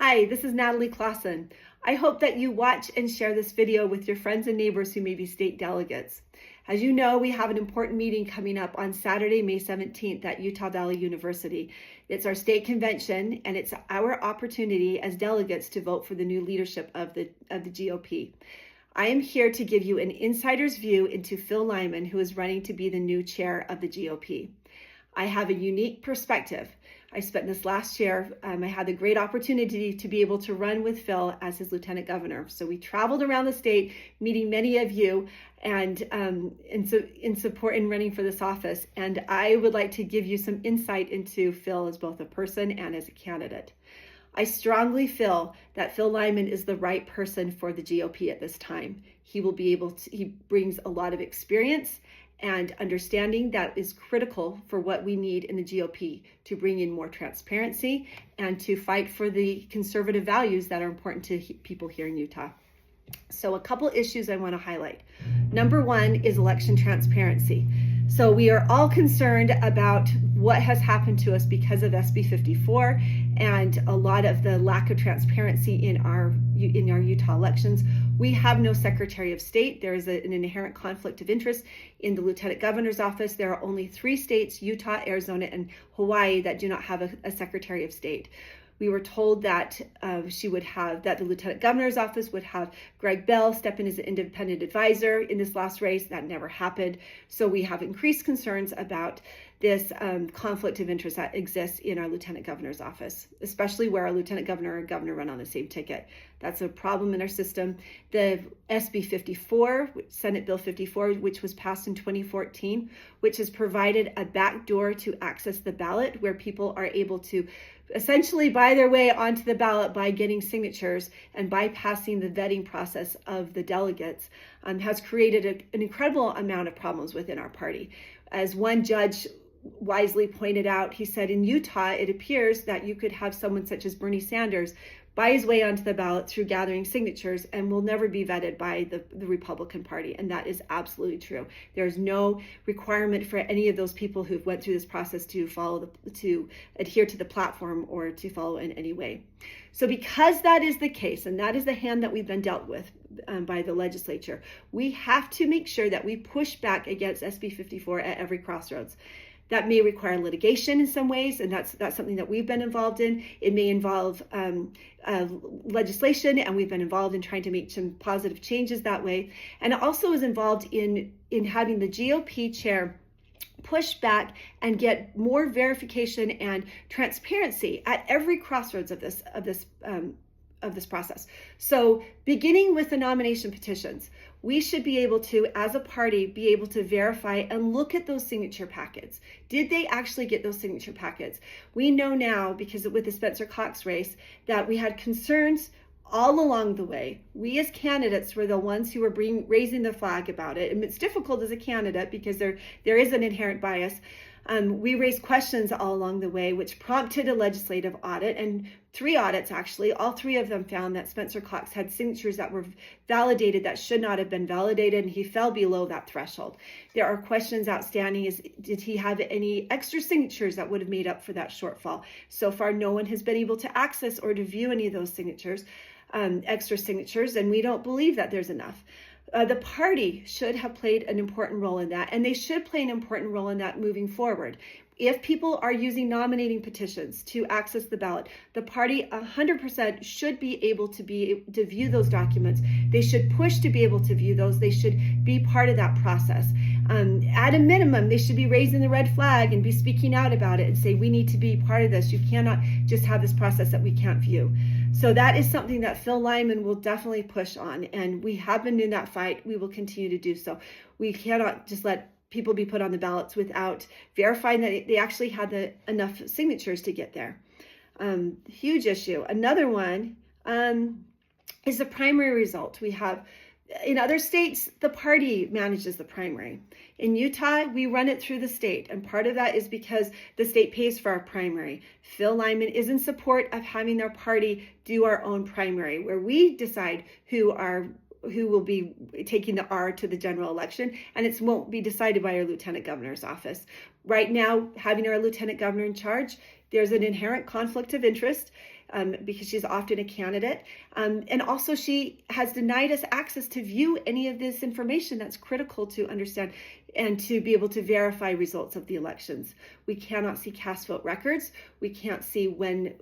Hi, this is Natalie Clausen. I hope that you watch and share this video with your friends and neighbors who may be state delegates. As you know, we have an important meeting coming up on Saturday, May 17th at Utah Valley University. It's our state convention, and it's our opportunity as delegates to vote for the new leadership of the GOP. I am here to give you an insider's view into Phil Lyman, who is running to be the new chair of the GOP. I have a unique perspective. I spent this last year, I had the great opportunity to be able to run with Phil as his lieutenant governor. So we traveled around the state, meeting many of you and in support in running for this office. And I would like to give you some insight into Phil as both a person and as a candidate. I strongly feel that Phil Lyman is the right person for the GOP at this time. He brings a lot of experience and understanding that is critical for what we need in the GOP to bring in more transparency and to fight for the conservative values that are important to people here in Utah. So a couple issues I want to highlight. Number one is election transparency. So we are all concerned about what has happened to us because of SB 54 and a lot of the lack of transparency in our Utah elections. We have no Secretary of State. There is an inherent conflict of interest in the Lieutenant Governor's office. There are only 3 states, Utah, Arizona, and Hawaii, that do not have a Secretary of State. We were told that that the Lieutenant Governor's office would have Greg Bell step in as an independent advisor in this last race. That never happened. So we have increased concerns about this conflict of interest that exists in our Lieutenant Governor's office, especially where our Lieutenant Governor and Governor run on the same ticket. That's a problem in our system. The SB 54, Senate Bill 54, which was passed in 2014, which has provided a backdoor to access the ballot where people are able to essentially buy their way onto the ballot by getting signatures and bypassing the vetting process of the delegates, has created an incredible amount of problems within our party. As one judge wisely pointed out, he said, in Utah, it appears that you could have someone such as Bernie Sanders buy his way onto the ballot through gathering signatures and will never be vetted by the Republican Party. And that is absolutely true. There's no requirement for any of those people who've went through this process to adhere to the platform or to follow in any way. So because that is the case, and that is the hand that we've been dealt with by the legislature, we have to make sure that we push back against SB 54 at every crossroads. That may require litigation in some ways, and that's something that we've been involved in. It may involve legislation, and we've been involved in trying to make some positive changes that way. And it also is involved in having the GOP chair push back and get more verification and transparency at every crossroads of this process. So beginning with the nomination petitions, we should be able to, as a party, be able to verify and look at those signature packets. Did they actually get those signature packets? We know now, because with the Spencer Cox race, that we had concerns all along the way. We as candidates were the ones who were raising the flag about it. And it's difficult as a candidate because there is an inherent bias. We raised questions all along the way, which prompted a legislative audit, and 3 audits actually. All 3 of them found that Spencer Cox had signatures that were validated that should not have been validated, and he fell below that threshold. There are questions outstanding. Did he have any extra signatures that would have made up for that shortfall? So far, no one has been able to access or to view any of those signatures, extra signatures, and we don't believe that there's enough. The party should have played an important role in that, and they should play an important role in that moving forward. If people are using nominating petitions to access the ballot, the party 100% should be able to view those documents. They should push to be able to view those. They should be part of that process. At a minimum, they should be raising the red flag and be speaking out about it and say, we need to be part of this. You cannot just have this process that we can't view. So that is something that Phil Lyman will definitely push on, and we have been in that fight. We will continue to do so. We cannot just let people be put on the ballots without verifying that they actually had enough signatures to get there. Huge issue. Another one is the primary result. We have, in other states, the party manages the primary. In Utah, we run it through the state, and part of that is because the state pays for our primary. Phil Lyman is in support of having our party do our own primary, where we decide who will be taking the R to the general election, and it won't be decided by our Lieutenant Governor's office. Right now, having our Lieutenant Governor in charge There's an inherent conflict of interest because she's often a candidate. And also she has denied us access to view any of this information that's critical to understand and to be able to verify results of the elections. We cannot see cast vote records. We can't see when,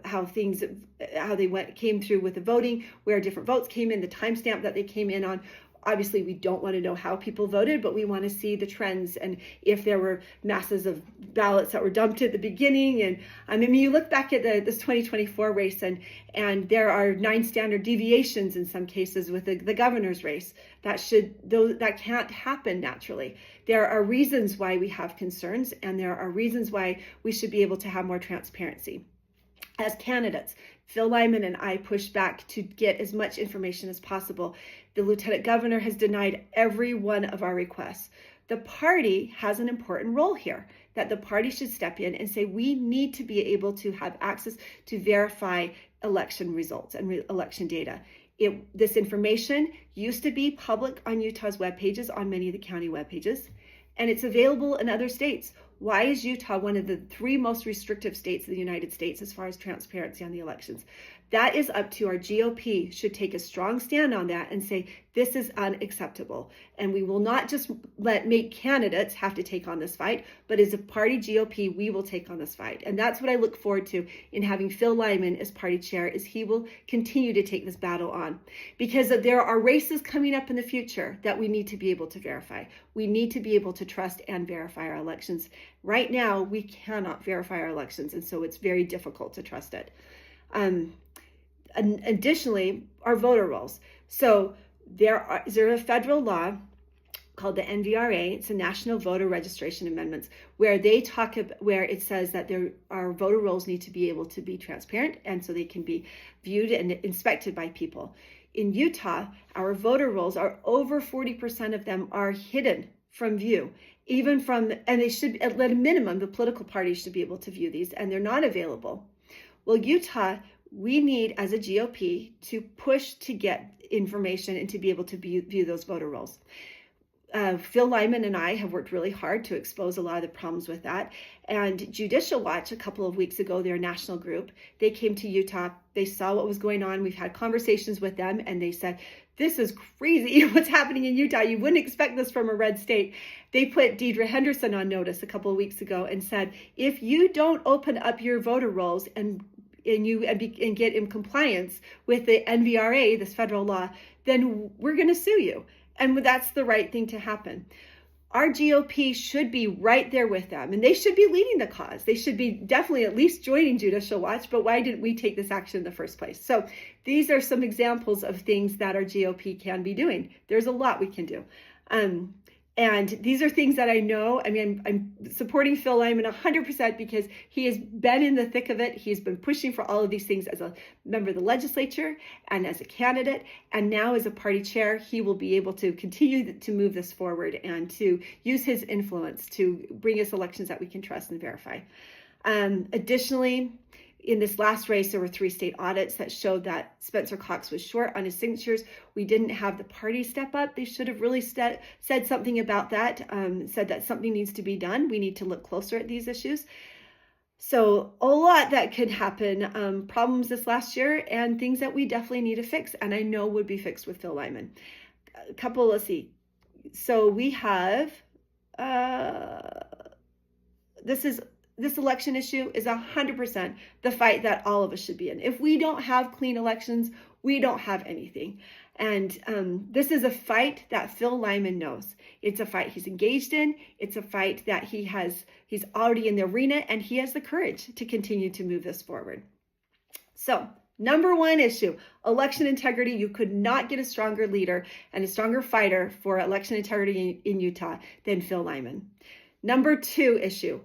how they came through with the voting, where different votes came in, the timestamp that they came in on. Obviously, we don't want to know how people voted, but we want to see the trends and if there were masses of ballots that were dumped at the beginning. And I mean, you look back at this 2024 race, and there are 9 standard deviations in some cases with the governor's race. That can't happen naturally. There are reasons why we have concerns, and there are reasons why we should be able to have more transparency. As candidates, Phil Lyman and I pushed back to get as much information as possible. The lieutenant governor has denied every one of our requests. The party has an important role here, that the party should step in and say, we need to be able to have access to verify election results and election data. This information used to be public on Utah's web pages, on many of the county web pages, and it's available in other states. Why is Utah one of the 3 most restrictive states in the United States as far as transparency on the elections? That is up to our GOP, should take a strong stand on that and say, this is unacceptable. And we will not just make candidates have to take on this fight, but as a party GOP, we will take on this fight. And that's what I look forward to in having Phil Lyman as party chair, is he will continue to take this battle on. Because there are races coming up in the future that we need to be able to verify. We need to be able to trust and verify our elections. Right now, we cannot verify our elections, and so it's very difficult to trust it. And additionally, our voter rolls. So there's a federal law called the NVRA. It's a National Voter Registration Amendments, where where it says that our voter rolls need to be able to be transparent, and so they can be viewed and inspected by people. In Utah, our voter rolls are over 40% of them are hidden from view, and they should, at a minimum, the political parties should be able to view these, and they're not available. Well, Utah, we need, as a GOP, to push to get information and to be able to view those voter rolls. Phil Lyman and I have worked really hard to expose a lot of the problems with that. And Judicial Watch, a couple of weeks ago, their national group, they came to Utah. They saw what was going on. We've had conversations with them, and they said, this is crazy what's happening in Utah. You wouldn't expect this from a red state. They put Deidre Henderson on notice a couple of weeks ago and said, if you don't open up your voter rolls and get in compliance with the NVRA, this federal law, then we're going to sue you. And that's the right thing to happen. Our GOP should be right there with them, and they should be leading the cause. They should be definitely at least joining Judicial Watch, but why didn't we take this action in the first place? So these are some examples of things that our GOP can be doing. There's a lot we can do. And these are things that I know. I mean, I'm supporting Phil Lyman 100% because he has been in the thick of it. He's been pushing for all of these things as a member of the legislature and as a candidate. And now as a party chair, he will be able to continue to move this forward and to use his influence to bring us elections that we can trust and verify. Additionally, in this last race, there were 3 state audits that showed that Spencer Cox was short on his signatures. We didn't have the party step up. They should have really said something about that, said that something needs to be done. We need to look closer at these issues. So a lot that could happen, problems this last year and things that we definitely need to fix, and I know would be fixed with Phil Lyman. A couple, let's see. So we have, this election issue is 100% the fight that all of us should be in. If we don't have clean elections, we don't have anything. And this is a fight that Phil Lyman knows. It's a fight he's engaged in. It's a fight that he's already in the arena, and he has the courage to continue to move this forward. So, number 1 issue, election integrity. You could not get a stronger leader and a stronger fighter for election integrity in Utah than Phil Lyman. Number 2 issue,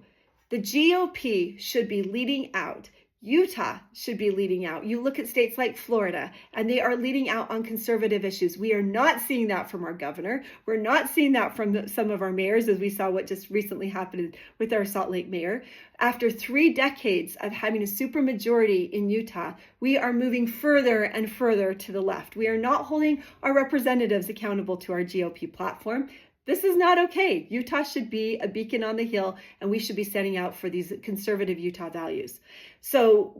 the GOP should be leading out. Utah should be leading out. You look at states like Florida, and they are leading out on conservative issues. We are not seeing that from our governor. We're not seeing that from some of our mayors, as we saw what just recently happened with our Salt Lake mayor. After 3 decades of having a supermajority in Utah, we are moving further and further to the left. We are not holding our representatives accountable to our GOP platform. This is not okay. Utah should be a beacon on the hill, and we should be standing out for these conservative Utah values. So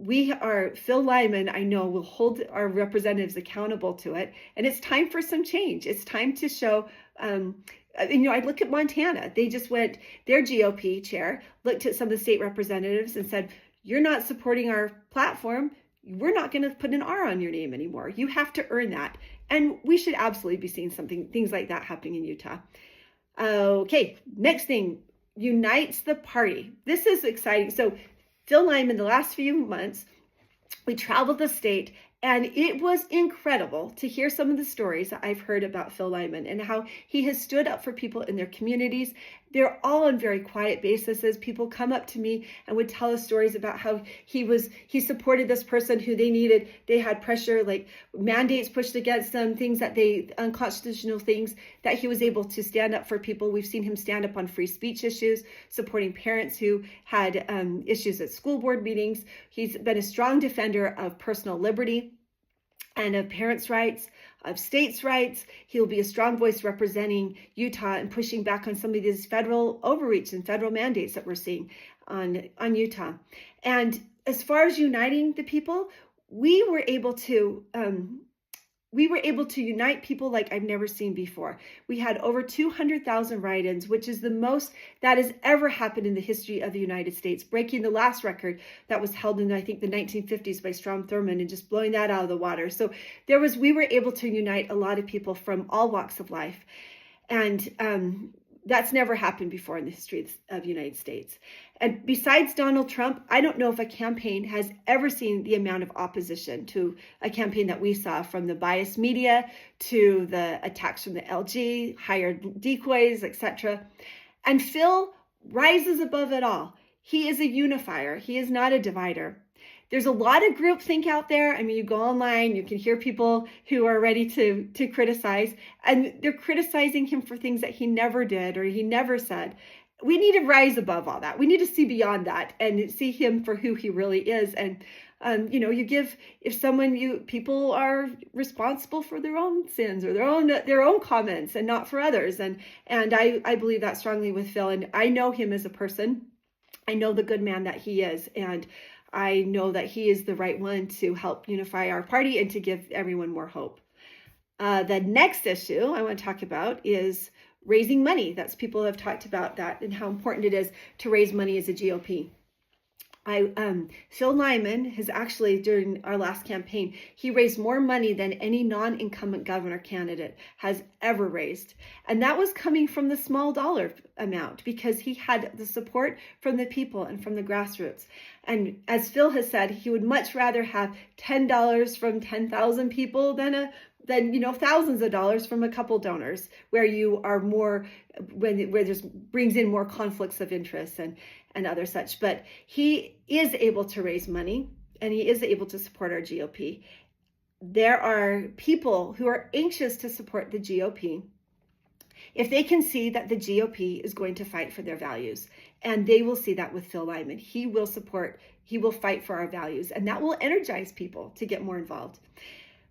Phil Lyman, I know, will hold our representatives accountable to it, and it's time for some change. It's time to show, I look at Montana. They just went, their GOP chair looked at some of the state representatives and said, you're not supporting our platform. We're not going to put an R on your name anymore. You have to earn that. And we should absolutely be seeing things like that happening in Utah. Okay, next thing, unites the party. This is exciting. So Phil Lyman, the last few months, we traveled the state, and it was incredible to hear some of the stories that I've heard about Phil Lyman and how he has stood up for people in their communities. They're all on very quiet bases. People come up to me and would tell us stories about how he supported this person who they had pressure, like mandates pushed against them, unconstitutional things, that he was able to stand up for people. We've seen him stand up on free speech issues, supporting parents who had issues at school board meetings. He's been a strong defender of personal liberty and of parents' rights, of states' rights. He'll be a strong voice representing Utah and pushing back on some of these federal overreach and federal mandates that we're seeing on Utah. And as far as uniting the people, we were able to unite people like I've never seen before. We had over 200,000 write-ins, which is the most that has ever happened in the history of the United States, breaking the last record that was held in, I think, the 1950s by Strom Thurmond, and just blowing that out of the water. So we were able to unite a lot of people from all walks of life. And that's never happened before in the history of the United States. And besides Donald Trump, I don't know if a campaign has ever seen the amount of opposition to a campaign that we saw, from the biased media to the attacks from the LG, hired decoys, etc. And Phil rises above it all. He is a unifier. He is not a divider. There's a lot of groupthink out there. I mean, you go online, you can hear people who are ready to criticize, and they're criticizing him for things that he never did or he never said. We need to rise above all that. We need to see beyond that and see him for who he really is. And people are responsible for their own sins or their own comments, and not for others. And I believe that strongly with Phil. And I know him as a person. I know the good man that he is, and I know that he is the right one to help unify our party and to give everyone more hope. The next issue I want to talk about is raising money. People have talked about that and how important it is to raise money as a GOP. Phil Lyman has actually, during our last campaign, he raised more money than any non-incumbent governor candidate has ever raised. And that was coming from the small dollar amount, because he had the support from the people and from the grassroots. And as Phil has said, he would much rather have $10 from 10,000 people than thousands of dollars from a couple donors, where you are more, where there's brings in more conflicts of interest and other such. But he is able to raise money, and he is able to support our GOP. There are people who are anxious to support the GOP if they can see that the GOP is going to fight for their values. And they will see that with Phil Lyman. He will fight for our values, and that will energize people to get more involved.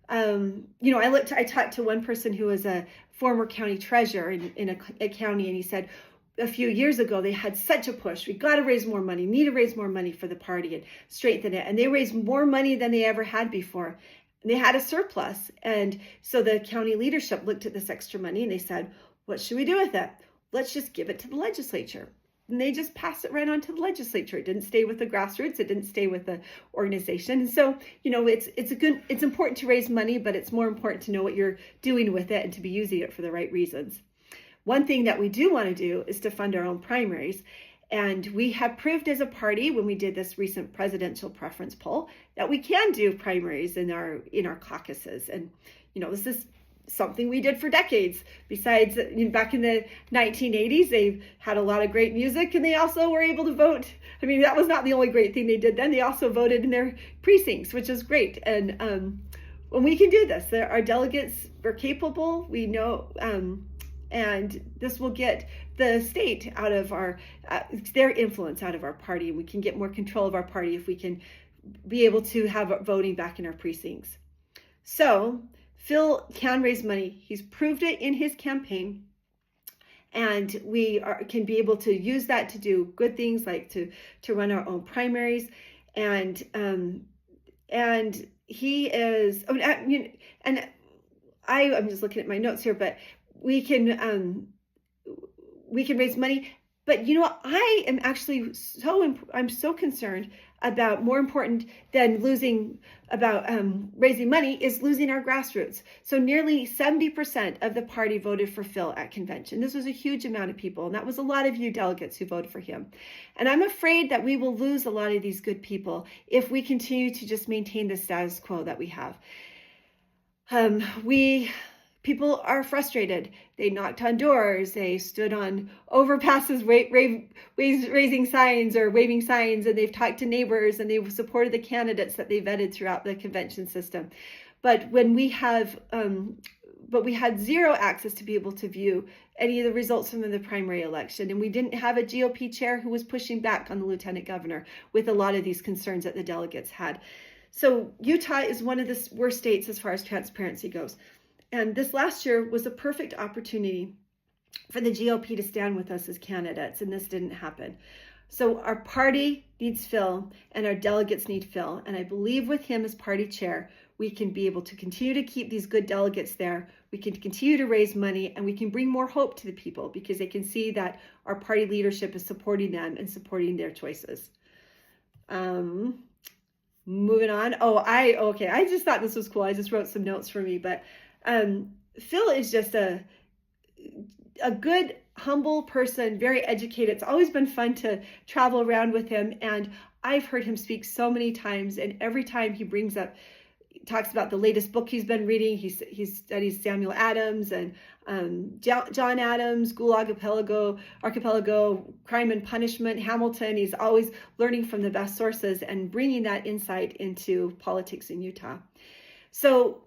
I talked to one person who was a former county treasurer in a county, and he said a few years ago they had such a push. We got to raise more money, need to raise more money for the party and strengthen it. And they raised more money than they ever had before. They had a surplus. And so the county leadership looked at this extra money and they said, what should we do with it? Let's just give it to the legislature. And they just passed it right on to the legislature. It didn't stay with the grassroots. It didn't stay with the organization. And so, it's important to raise money, but it's more important to know what you're doing with it and to be using it for the right reasons. One thing that we do want to do is to fund our own primaries. And we have proved as a party, when we did this recent presidential preference poll, that we can do primaries in our caucuses. And, this is something we did for decades. Besides, back in the 1980s, they had a lot of great music, and they also were able to vote. I mean, that was not the only great thing they did then. They also voted in their precincts, which is great. And when we can do this, our delegates are capable, we know, and this will get the state out of their influence out of our party. We can get more control of our party if we can be able to have voting back in our precincts. So Phil can raise money. He's proved it in his campaign. And we can be able to use that to do good things, like to run our own primaries. And he is, and I'm just looking at my notes here, but we can raise money. But you know what? I am actually I'm so concerned about, more important than raising money, is losing our grassroots. So nearly 70% of the party voted for Phil at convention. This was a huge amount of people, and that was a lot of you delegates who voted for him. And I'm afraid that we will lose a lot of these good people if we continue to just maintain the status quo that we have. People are frustrated. They knocked on doors. They stood on overpasses, raising signs or waving signs, and they've talked to neighbors, and they've supported the candidates that they vetted throughout the convention system. But when we had zero access to be able to view any of the results from the primary election, and we didn't have a GOP chair who was pushing back on the lieutenant governor with a lot of these concerns that the delegates had. So Utah is one of the worst states as far as transparency goes. And this last year was a perfect opportunity for the GOP to stand with us as candidates, and this didn't happen. So our party needs Phil, and our delegates need Phil. And I believe with him as party chair, we can be able to continue to keep these good delegates there. We can continue to raise money, and we can bring more hope to the people because they can see that our party leadership is supporting them and supporting their choices. Moving on. I just thought this was cool. I just wrote some notes for me, but Phil is just a good, humble person, very educated. It's always been fun to travel around with him, and I've heard him speak so many times, and every time he talks about the latest book he's been reading. He studies Samuel Adams and John Adams, Gulag Archipelago, Crime and Punishment, Hamilton. He's always learning from the best sources and bringing that insight into politics in Utah. So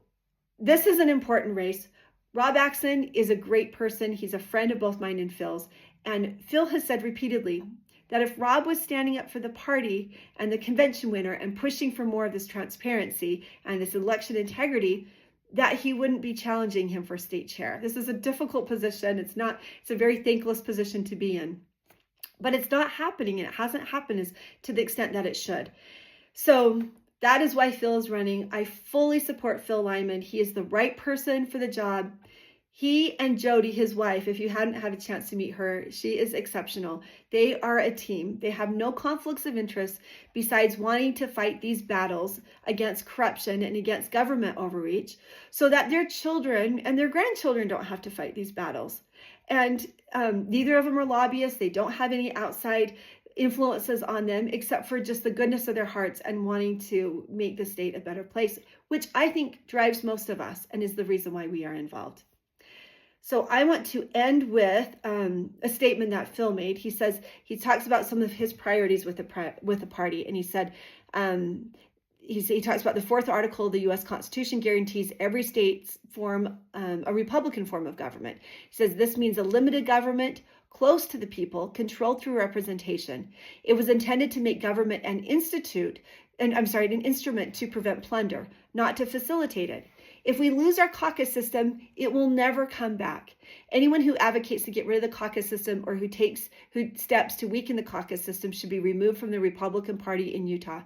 this is an important race. Rob Axson is a great person. He's a friend of both mine and Phil's. And Phil has said repeatedly that if Rob was standing up for the party and the convention winner and pushing for more of this transparency and this election integrity, that he wouldn't be challenging him for state chair. This is a difficult position. It's a very thankless position to be in. But it's not happening, and it hasn't happened to the extent that it should. So that is why Phil is running. I fully support Phil Lyman. He is the right person for the job. He and Jody, his wife, if you hadn't had a chance to meet her, she is exceptional. They are a team. They have no conflicts of interest besides wanting to fight these battles against corruption and against government overreach so that their children and their grandchildren don't have to fight these battles. And neither of them are lobbyists. They don't have any outside influences on them except for just the goodness of their hearts and wanting to make the state a better place, which I think drives most of us and is the reason why we are involved. So I want to end with a statement that Phil made. He says, he talks about some of his priorities with the party, and he said, he talks about the fourth article of the U.S. Constitution guarantees every state's form a Republican form of government. He says this means a limited government close to the people, controlled through representation. It was intended to make government an instrument to prevent plunder, not to facilitate it. If we lose our caucus system, it will never come back. Anyone who advocates to get rid of the caucus system or who takes steps to weaken the caucus system should be removed from the Republican Party in Utah.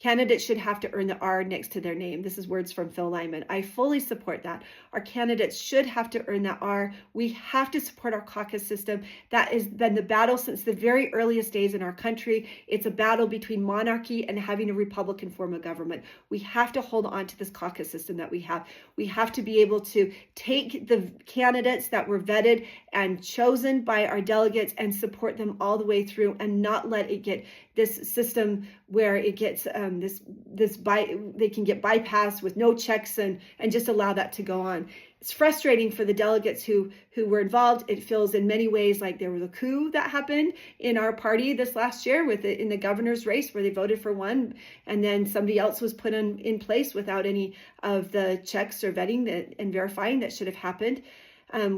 Candidates should have to earn the R next to their name. This is words from Phil Lyman. I fully support that. Our candidates should have to earn that R. We have to support our caucus system. That has been the battle since the very earliest days in our country. It's a battle between monarchy and having a Republican form of government. We have to hold on to this caucus system that we have. We have to be able to take the candidates that were vetted and chosen by our delegates and support them all the way through and not let it get this system where it gets they can get bypassed with no checks and just allow that to go on. It's frustrating for the delegates who were involved. It feels in many ways like there was a coup that happened in our party this last year in the governor's race where they voted for one and then somebody else was put in place without any of the checks or vetting and verifying that should have happened.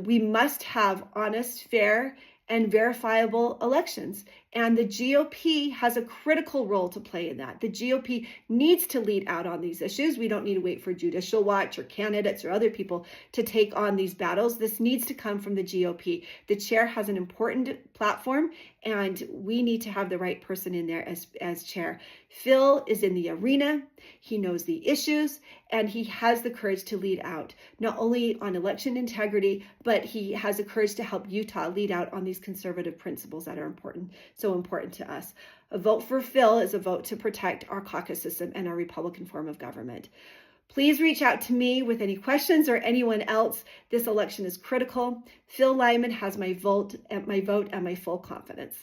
We must have honest, fair, and verifiable elections. And the GOP has a critical role to play in that. The GOP needs to lead out on these issues. We don't need to wait for Judicial Watch or candidates or other people to take on these battles. This needs to come from the GOP. The chair has an important platform, and we need to have the right person in there as chair. Phil is in the arena. He knows the issues, and he has the courage to lead out, not only on election integrity, but he has the courage to help Utah lead out on these conservative principles that are important, so important to us. A vote for Phil is a vote to protect our caucus system and our Republican form of government. Please reach out to me with any questions or anyone else. This election is critical. Phil Lyman has my vote and my full confidence.